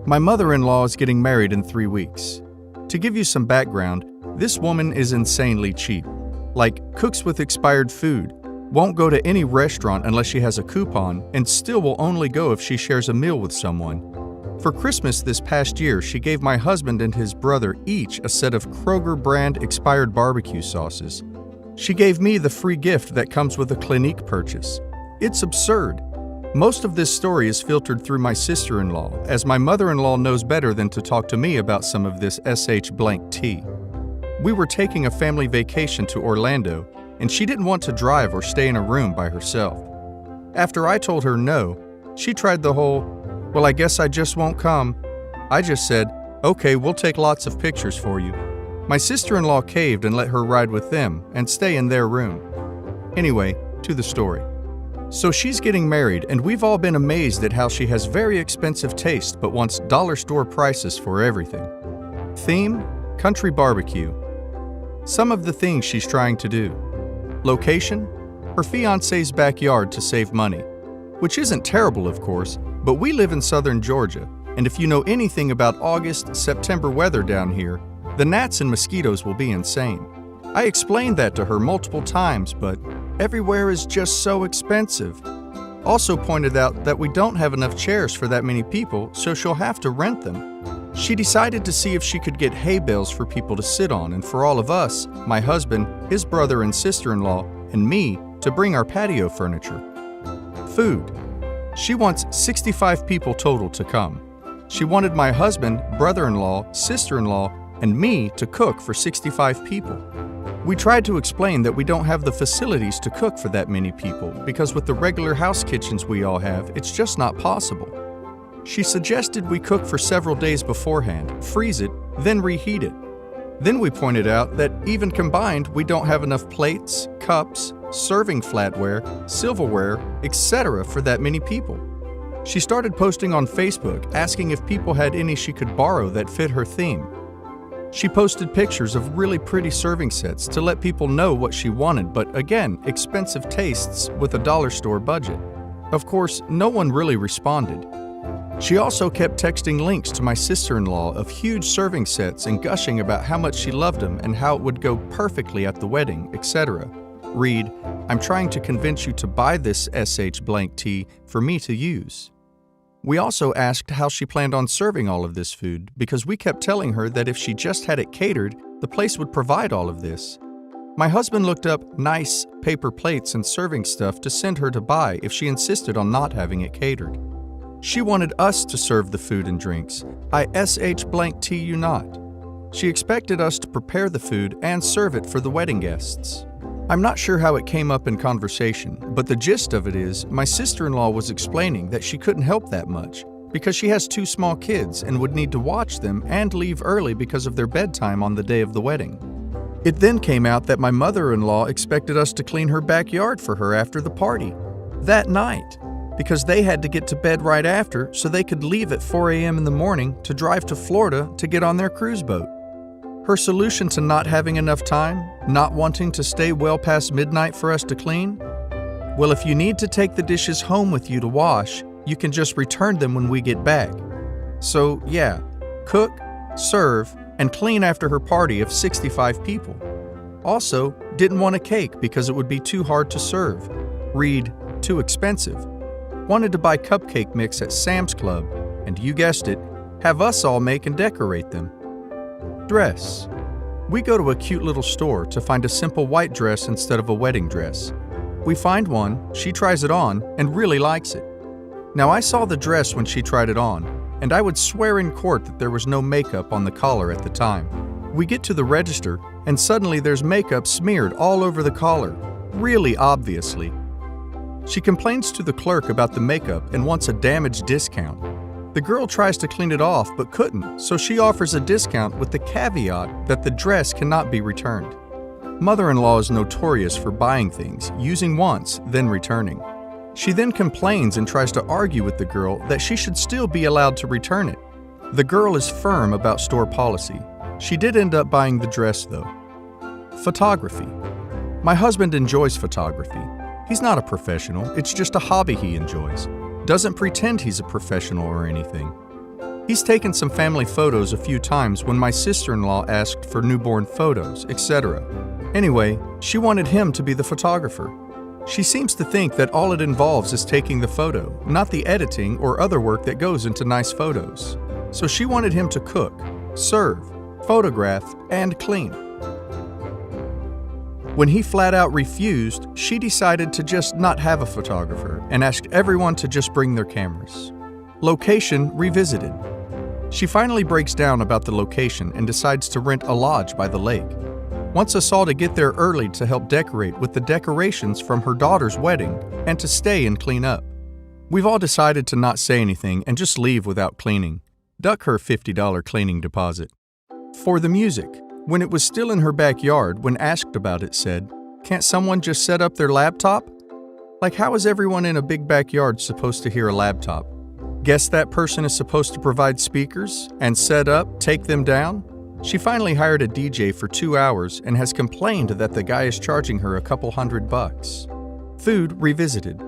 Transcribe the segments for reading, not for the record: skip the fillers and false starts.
My mother-in-law is getting married in 3 weeks. To give you some background, this woman is insanely cheap. Like, cooks with expired food, won't go to any restaurant unless she has a coupon, and still will only go if she shares a meal with someone. For Christmas this past year, she gave my husband and his brother each a set of Kroger brand expired barbecue sauces. She gave me the free gift that comes with a Clinique purchase. It's absurd. Most of this story is filtered through my sister-in-law, as my mother-in-law knows better than to talk to me about some of this sh-blank-t. We were taking a family vacation to Orlando, and she didn't want to drive or stay in a room by herself. After I told her no, she tried the whole, "Well, I guess I just won't come." I just said, "Okay, we'll take lots of pictures for you." My sister-in-law caved and let her ride with them and stay in their room. Anyway, to the story. So she's getting married, and we've all been amazed at how she has very expensive taste but wants dollar store prices for everything. Theme: country barbecue. Some of the things she's trying to do. Location: her fiancé's backyard to save money. Which isn't terrible, of course, but we live in southern Georgia, and if you know anything about August, September weather down here, the gnats and mosquitoes will be insane. I explained that to her multiple times, but everywhere is just so expensive. Also pointed out that we don't have enough chairs for that many people, so she'll have to rent them. She decided to see if she could get hay bales for people to sit on, and for all of us, my husband, his brother and sister-in-law, and me, to bring our patio furniture. Food. She wants 65 people total to come. She wanted my husband, brother-in-law, sister-in-law, and me to cook for 65 people. We tried to explain that we don't have the facilities to cook for that many people because with the regular house kitchens we all have, it's just not possible. She suggested we cook for several days beforehand, freeze it, then reheat it. Then we pointed out that even combined, we don't have enough plates, cups, serving flatware, silverware, etc. for that many people. She started posting on Facebook asking if people had any she could borrow that fit her theme. She posted pictures of really pretty serving sets to let people know what she wanted, but again, expensive tastes with a dollar store budget. Of course, no one really responded. She also kept texting links to my sister-in-law of huge serving sets and gushing about how much she loved them and how it would go perfectly at the wedding, etc. Read, "I'm trying to convince you to buy this sh-blank-t for me to use." We also asked how she planned on serving all of this food because we kept telling her that if she just had it catered, the place would provide all of this. My husband looked up nice paper plates and serving stuff to send her to buy if she insisted on not having it catered. She wanted us to serve the food and drinks. I sh-blank-t you not. She expected us to prepare the food and serve it for the wedding guests. I'm not sure how it came up in conversation, but the gist of it is my sister-in-law was explaining that she couldn't help that much because she has 2 small kids and would need to watch them and leave early because of their bedtime on the day of the wedding. It then came out that my mother-in-law expected us to clean her backyard for her after the party, that night, because they had to get to bed right after so they could leave at 4 a.m. in the morning to drive to Florida to get on their cruise boat. Her solution to not having enough time, not wanting to stay well past midnight for us to clean? Well, if you need to take the dishes home with you to wash, you can just return them when we get back. So, yeah, cook, serve, and clean after her party of 65 people. Also, didn't want a cake because it would be too hard to serve. Read, too expensive. Wanted to buy cupcake mix at Sam's Club, and you guessed it, have us all make and decorate them. Dress. We go to a cute little store to find a simple white dress instead of a wedding dress. We find one, she tries it on, and really likes it. Now I saw the dress when she tried it on, and I would swear in court that there was no makeup on the collar at the time. We get to the register, and suddenly there's makeup smeared all over the collar, really obviously. She complains to the clerk about the makeup and wants a damage discount. The girl tries to clean it off but couldn't, so she offers a discount with the caveat that the dress cannot be returned. Mother-in-law is notorious for buying things, using once, then returning. She then complains and tries to argue with the girl that she should still be allowed to return it. The girl is firm about store policy. She did end up buying the dress though. Photography. My husband enjoys photography. He's not a professional, it's just a hobby he enjoys. Doesn't pretend he's a professional or anything. He's taken some family photos a few times when my sister-in-law asked for newborn photos, etc. Anyway, she wanted him to be the photographer. She seems to think that all it involves is taking the photo, not the editing or other work that goes into nice photos. So she wanted him to cook, serve, photograph, and clean. When he flat out refused, she decided to just not have a photographer and asked everyone to just bring their cameras. Location revisited. She finally breaks down about the location and decides to rent a lodge by the lake. Wants us all to get there early to help decorate with the decorations from her daughter's wedding and to stay and clean up. We've all decided to not say anything and just leave without cleaning. Duck her $50 cleaning deposit. For the music, when it was still in her backyard, when asked about it, said, "Can't someone just set up their laptop?" Like, how is everyone in a big backyard supposed to hear a laptop? Guess that person is supposed to provide speakers and set up, take them down? She finally hired a DJ for 2 hours and has complained that the guy is charging her a couple $100. Food revisited.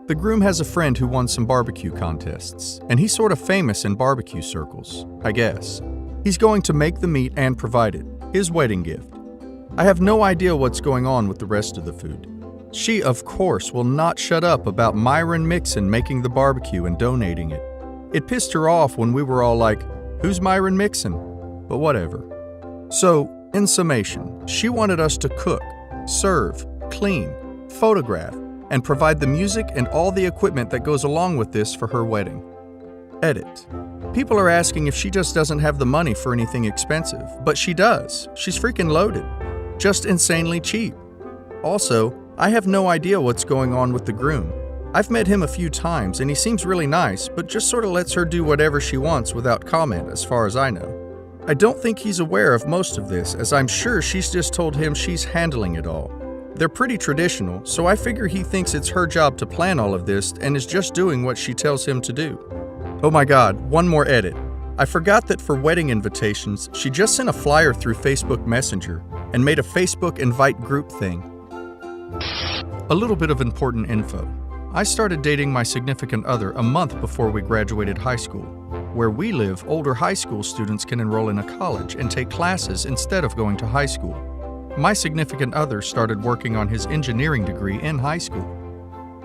The groom has a friend who won some barbecue contests, and he's sort of famous in barbecue circles, I guess. He's going to make the meat and provide it, his wedding gift. I have no idea what's going on with the rest of the food. She, of course, will not shut up about Myron Mixon making the barbecue and donating it. It pissed her off when we were all like, "Who's Myron Mixon?" But whatever. So, in summation, she wanted us to cook, serve, clean, photograph, and provide the music and all the equipment that goes along with this for her wedding. Edit. People are asking if she just doesn't have the money for anything expensive, but she does. She's freaking loaded. Just insanely cheap. Also, I have no idea what's going on with the groom. I've met him a few times and he seems really nice, but just sort of lets her do whatever she wants without comment as far as I know. I don't think he's aware of most of this, as I'm sure she's just told him she's handling it all. They're pretty traditional, so I figure he thinks it's her job to plan all of this and is just doing what she tells him to do. Oh my god, one more edit. I forgot that for wedding invitations, she just sent a flyer through Facebook Messenger and made a Facebook invite group thing. A little bit of important info. I started dating my significant other a month before we graduated high school. Where we live, older high school students can enroll in a college and take classes instead of going to high school. My significant other started working on his engineering degree in high school.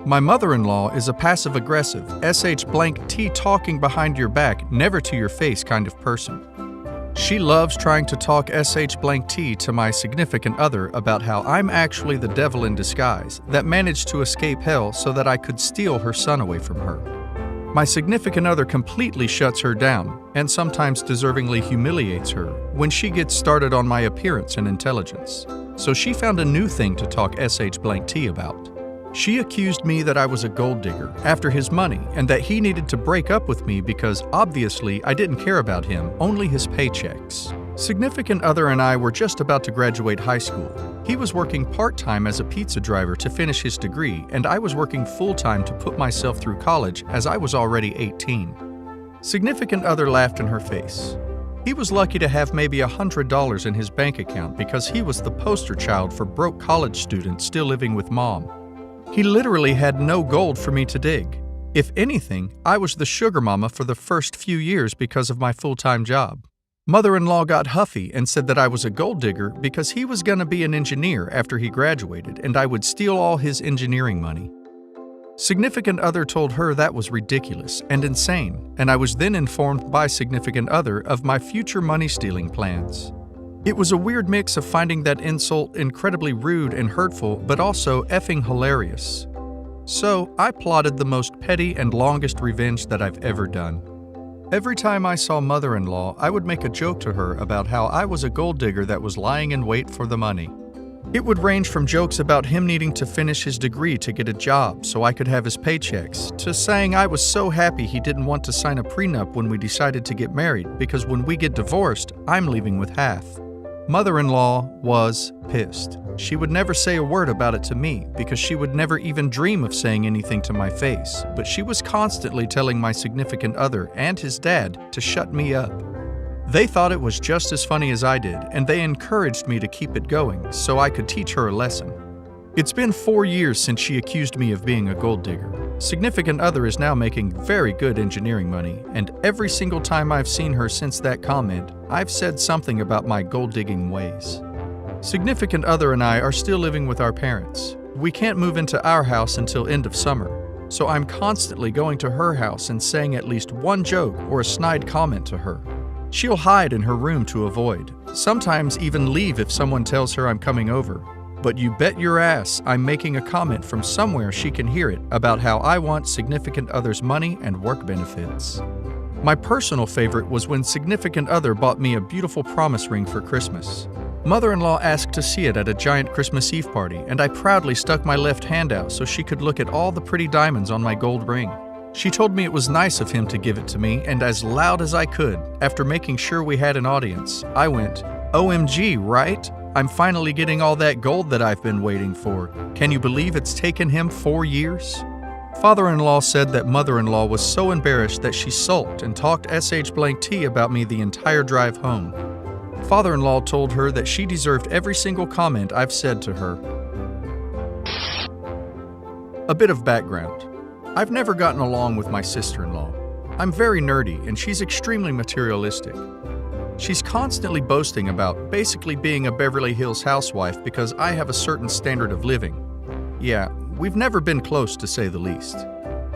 My mother-in-law is a passive-aggressive, SH-T talking behind your back, never to your face kind of person. She loves trying to talk SH-T to my significant other about how I'm actually the devil in disguise that managed to escape hell so that I could steal her son away from her. My significant other completely shuts her down and sometimes deservingly humiliates her when she gets started on my appearance and intelligence. So she found a new thing to talk SH-T about. She accused me that I was a gold digger after his money and that he needed to break up with me because obviously I didn't care about him, only his paychecks. Significant other and I were just about to graduate high school. He was working part-time as a pizza driver to finish his degree, and I was working full-time to put myself through college as I was already 18. Significant other laughed in her face. He was lucky to have maybe $100 in his bank account because he was the poster child for broke college students still living with mom. He literally had no gold for me to dig. If anything, I was the sugar mama for the first few years because of my full-time job. Mother-in-law got huffy and said that I was a gold digger because he was going to be an engineer after he graduated and I would steal all his engineering money. Significant other told her that was ridiculous and insane, and I was then informed by significant other of my future money-stealing plans. It was a weird mix of finding that insult incredibly rude and hurtful, but also effing hilarious. So, I plotted the most petty and longest revenge that I've ever done. Every time I saw mother-in-law, I would make a joke to her about how I was a gold digger that was lying in wait for the money. It would range from jokes about him needing to finish his degree to get a job so I could have his paychecks, to saying I was so happy he didn't want to sign a prenup when we decided to get married because when we get divorced, I'm leaving with half. Mother-in-law was pissed. She would never say a word about it to me because she would never even dream of saying anything to my face, but she was constantly telling my significant other and his dad to shut me up. They thought it was just as funny as I did, and they encouraged me to keep it going so I could teach her a lesson. It's been 4 years since she accused me of being a gold digger. Significant other is now making very good engineering money, and every single time I've seen her since that comment, I've said something about my gold-digging ways. Significant other and I are still living with our parents. We can't move into our house until end of summer, so I'm constantly going to her house and saying at least one joke or a snide comment to her. She'll hide in her room to avoid, sometimes even leave if someone tells her I'm coming over. But you bet your ass I'm making a comment from somewhere she can hear it about how I want significant other's money and work benefits. My personal favorite was when significant other bought me a beautiful promise ring for Christmas. Mother-in-law asked to see it at a giant Christmas Eve party, and I proudly stuck my left hand out so she could look at all the pretty diamonds on my gold ring. She told me it was nice of him to give it to me, and as loud as I could, after making sure we had an audience, I went, "OMG, right? I'm finally getting all that gold that I've been waiting for. Can you believe it's taken him 4 years?" Father-in-law said that mother-in-law was so embarrassed that she sulked and talked sh*t about me the entire drive home. Father-in-law told her that she deserved every single comment I've said to her. A bit of background. I've never gotten along with my sister-in-law. I'm very nerdy and she's extremely materialistic. She's constantly boasting about basically being a Beverly Hills housewife because I have a certain standard of living. Yeah, we've never been close to say the least.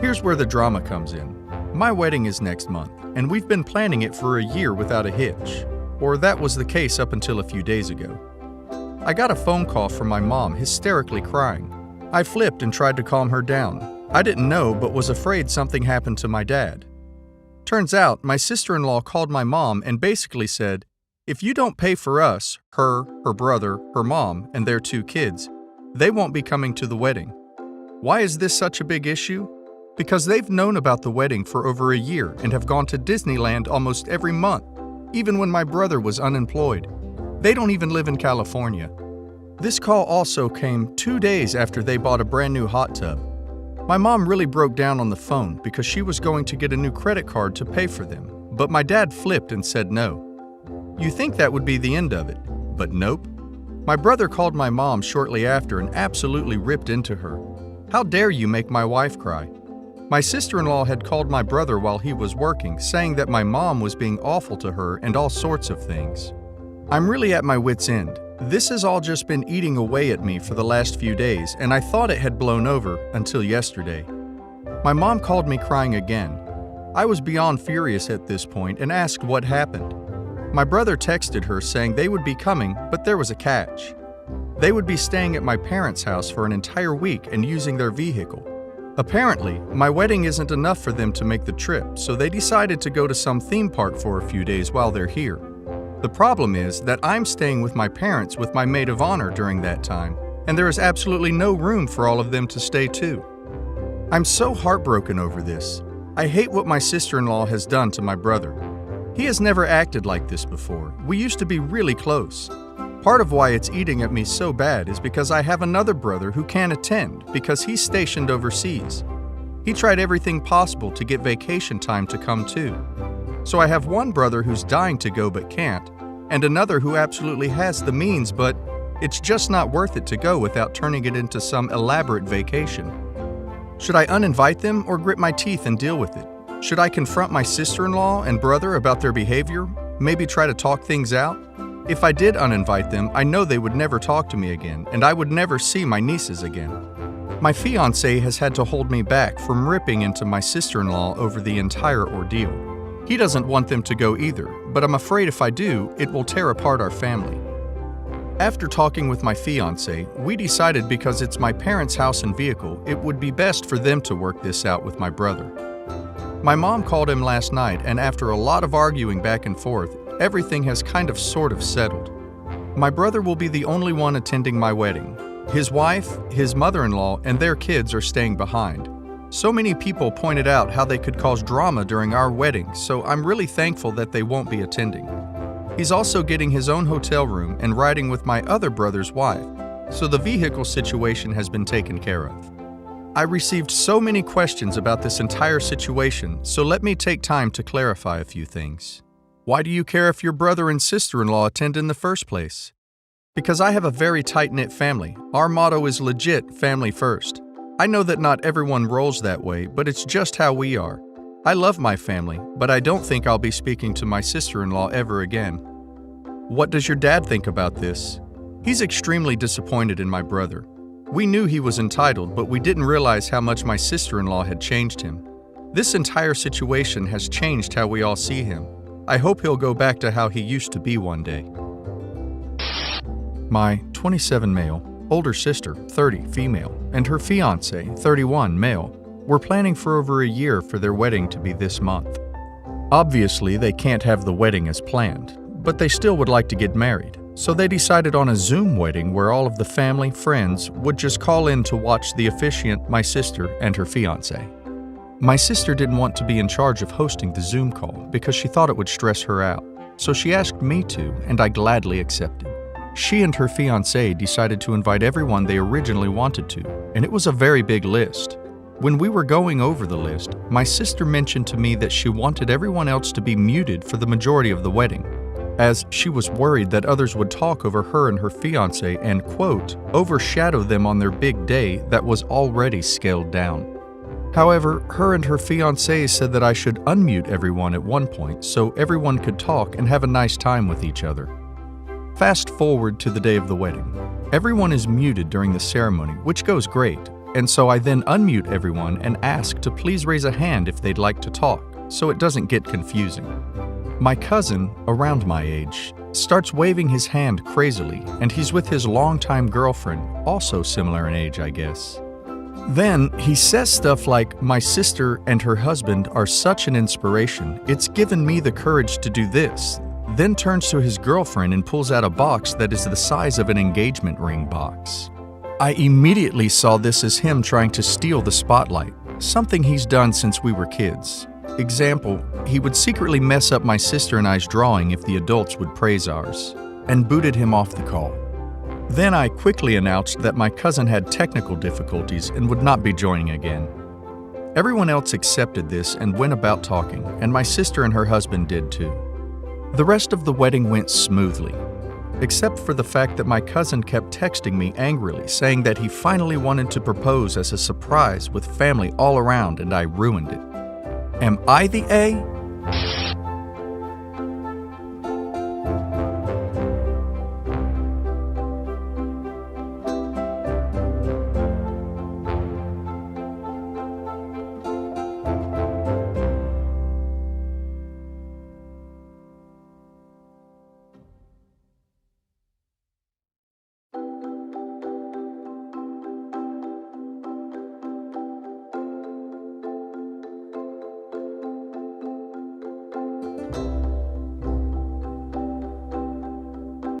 Here's where the drama comes in. My wedding is next month, and we've been planning it for a year without a hitch. Or that was the case up until a few days ago. I got a phone call from my mom hysterically crying. I flipped and tried to calm her down. I didn't know but was afraid something happened to my dad. Turns out, my sister-in-law called my mom and basically said, "If you don't pay for us, her brother, her mom, and their 2 kids, they won't be coming to the wedding." Why is this such a big issue? Because they've known about the wedding for over a year and have gone to Disneyland almost every month, even when my brother was unemployed. They don't even live in California. This call also came 2 days after they bought a brand new hot tub. My mom really broke down on the phone because she was going to get a new credit card to pay for them, but my dad flipped and said no. You think that would be the end of it, but nope. My brother called my mom shortly after and absolutely ripped into her. "How dare you make my wife cry?" My sister-in-law had called my brother while he was working, saying that my mom was being awful to her and all sorts of things. I'm really at my wit's end. This has all just been eating away at me for the last few days, and I thought it had blown over until yesterday. My mom called me crying again. I was beyond furious at this point and asked what happened. My brother texted her saying they would be coming, but there was a catch. They would be staying at my parents' house for an entire week and using their vehicle. Apparently, my wedding isn't enough for them to make the trip, so they decided to go to some theme park for a few days while they're here. The problem is that I'm staying with my parents with my maid of honor during that time, and there is absolutely no room for all of them to stay too. I'm so heartbroken over this. I hate what my sister-in-law has done to my brother. He has never acted like this before. We used to be really close. Part of why it's eating at me so bad is because I have another brother who can't attend because he's stationed overseas. He tried everything possible to get vacation time to come too. So I have one brother who's dying to go but can't, and another who absolutely has the means, but it's just not worth it to go without turning it into some elaborate vacation. Should I uninvite them or grit my teeth and deal with it? Should I confront my sister-in-law and brother about their behavior? Maybe try to talk things out? If I did uninvite them, I know they would never talk to me again, and I would never see my nieces again. My fiancé has had to hold me back from ripping into my sister-in-law over the entire ordeal. He doesn't want them to go either, but I'm afraid if I do, it will tear apart our family. After talking with my fiancé, we decided because it's my parents' house and vehicle, it would be best for them to work this out with my brother. My mom called him last night, and after a lot of arguing back and forth, everything has kind of sort of settled. My brother will be the only one attending my wedding. His wife, his mother-in-law, and their kids are staying behind. So many people pointed out how they could cause drama during our wedding, so I'm really thankful that they won't be attending. He's also getting his own hotel room and riding with my other brother's wife, so the vehicle situation has been taken care of. I received so many questions about this entire situation, so let me take time to clarify a few things. Why do you care if your brother and sister-in-law attend in the first place? Because I have a very tight-knit family. Our motto is legit family first. I know that not everyone rolls that way, but it's just how we are. I love my family, but I don't think I'll be speaking to my sister-in-law ever again. What does your dad think about this? He's extremely disappointed in my brother. We knew he was entitled, but we didn't realize how much my sister-in-law had changed him. This entire situation has changed how we all see him. I hope he'll go back to how he used to be one day. My 27 male, older sister, 30 female, and her fiancé, 31 male, were planning for over a year for their wedding to be this month. Obviously, they can't have the wedding as planned, but they still would like to get married. So they decided on a Zoom wedding where all of the family, friends would just call in to watch the officiant, my sister, and her fiancé. My sister didn't want to be in charge of hosting the Zoom call because she thought it would stress her out. So she asked me to, and I gladly accepted. She and her fiancé decided to invite everyone they originally wanted to, and it was a very big list. When we were going over the list, my sister mentioned to me that she wanted everyone else to be muted for the majority of the wedding, as she was worried that others would talk over her and her fiancé and, quote, overshadow them on their big day that was already scaled down. However, her and her fiancé said that I should unmute everyone at one point so everyone could talk and have a nice time with each other. Fast forward to the day of the wedding. Everyone is muted during the ceremony, which goes great, and so I then unmute everyone and ask to please raise a hand if they'd like to talk, so it doesn't get confusing. My cousin, around my age, starts waving his hand crazily, and he's with his longtime girlfriend, also similar in age, I guess. Then he says stuff like, my sister and her husband are such an inspiration, it's given me the courage to do this. Then turns to his girlfriend and pulls out a box that is the size of an engagement ring box. I immediately saw this as him trying to steal the spotlight, something he's done since we were kids. Example, he would secretly mess up my sister and I's drawing if the adults would praise ours, and booted him off the call. Then I quickly announced that my cousin had technical difficulties and would not be joining again. Everyone else accepted this and went about talking, and my sister and her husband did too. The rest of the wedding went smoothly, except for the fact that my cousin kept texting me angrily saying that he finally wanted to propose as a surprise with family all around and I ruined it. Am I the A?